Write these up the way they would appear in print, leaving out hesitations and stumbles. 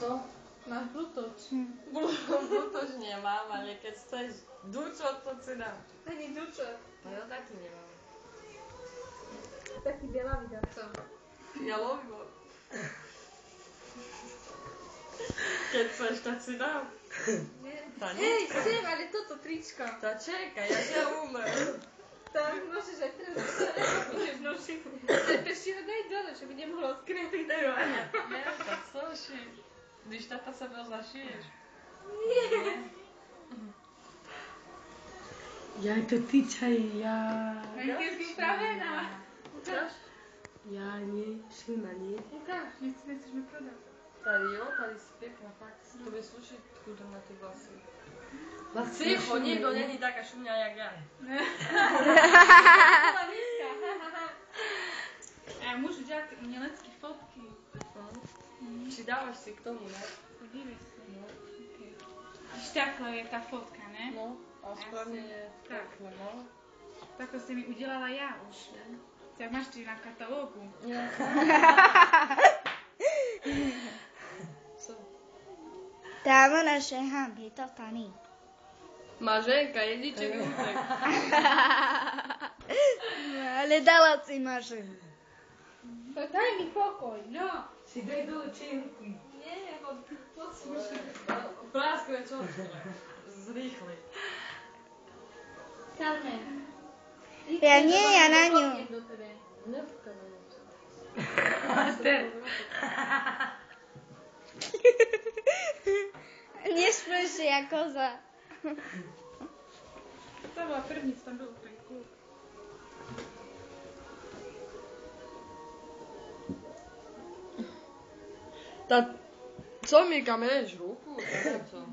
Co? Máš bluetoč. Bluetoč nemám, ale keď chceš dučo, to si dám. Ani dučo. No ja taky nemám. Taký bielavý dá co. Ja lovím. Keď chceš, tak si dám. Hej, chcem, ale toto tričko. Tá čekaj, ja ťa umrem. Tak môžeš aj teraz môžeš nosiť. Ešte ho daj dole, že by nemohlo skrytiť. Nie, tak sluši. Když tata se byl zašiješ. Nie. Ja to tyčaj, ja... Najpierw upravená. Ukáž. Ja nie, šlina nie. Ukáž, nechceš mi prodať. Tady jo, tady si pekná, fakt. To by slušiť chudom na tie vlasy. Vlasy Ticho, nikto není taká šumňa, jak ja. A môžu dělat umělecké fotky. Či dávaš si k tomu, ne? Podívej se. No. Okay. Když takhle je ta fotka, ne? No, a správně je takhle, no. Takhle jsem ji udělala já už. Tak máš ty na katalógu. Ja. Co? Dáva naše hamby, to tady. Maženka, jedniček útek. Ale dala si mažen. To daj mi pokoj, no. Si daj dole činky. Nie, bo poslušaj. Práskuje čo? Zrýchli. Carmen. Ja nie, ja na ňu. Nepúka na ňu. Nešprši jak koza. To bola první, co tam byl úplný kluk. Tá, co mi kameruješ ruku? Co?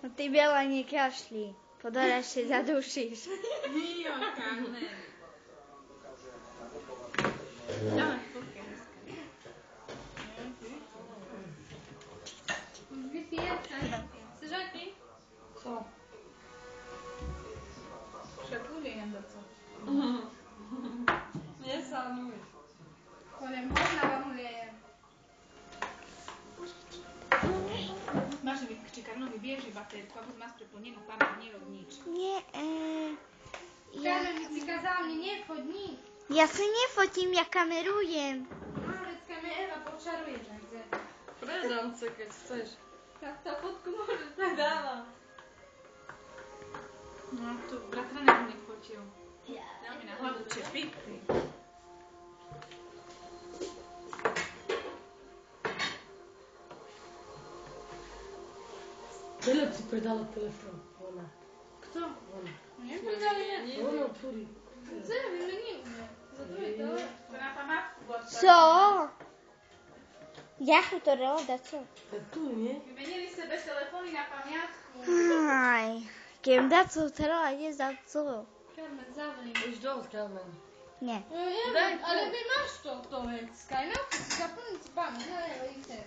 No ty biela nekašli. Podoraš si zadušíš. Jo, Carmen. Dáme fotky dneska. Vypíjať sa. Chceš aj ty? Co? Však ulejem do co. Nesanuj. Kolem hodna vám ulejem. Máš či Karlovi bieži baterku, aby máš preplnenú pamäť, nerob nič. Nie, Carmen, mi si kazala mne nefod nič. ja sa nefotím, ja kamerujem. Vecka mi Eva počaruje, že chce. Predám sa, keď chceš. Tak tá fotku môže tak dáva. No, tu bratranek mne fotil. Dal mi na hlavu čepici. Veľa si predala telefon. Ona. Kto? Ona. Nepredali mne. Ona otvori. Chce, vymenil mne. Za to je to. To na památku bol. Co? Ja chcú to roda, co? Tak tu, nie? Vymenili sebe telefóny na pamiatku. Aj, keď dá co, teda ide za co. Carmen, zavri. Už dosť, Carmen. Nie. No neviem, ale vy máš to vecka. Aj na to si zaplniť pamäť. No, evo, ide.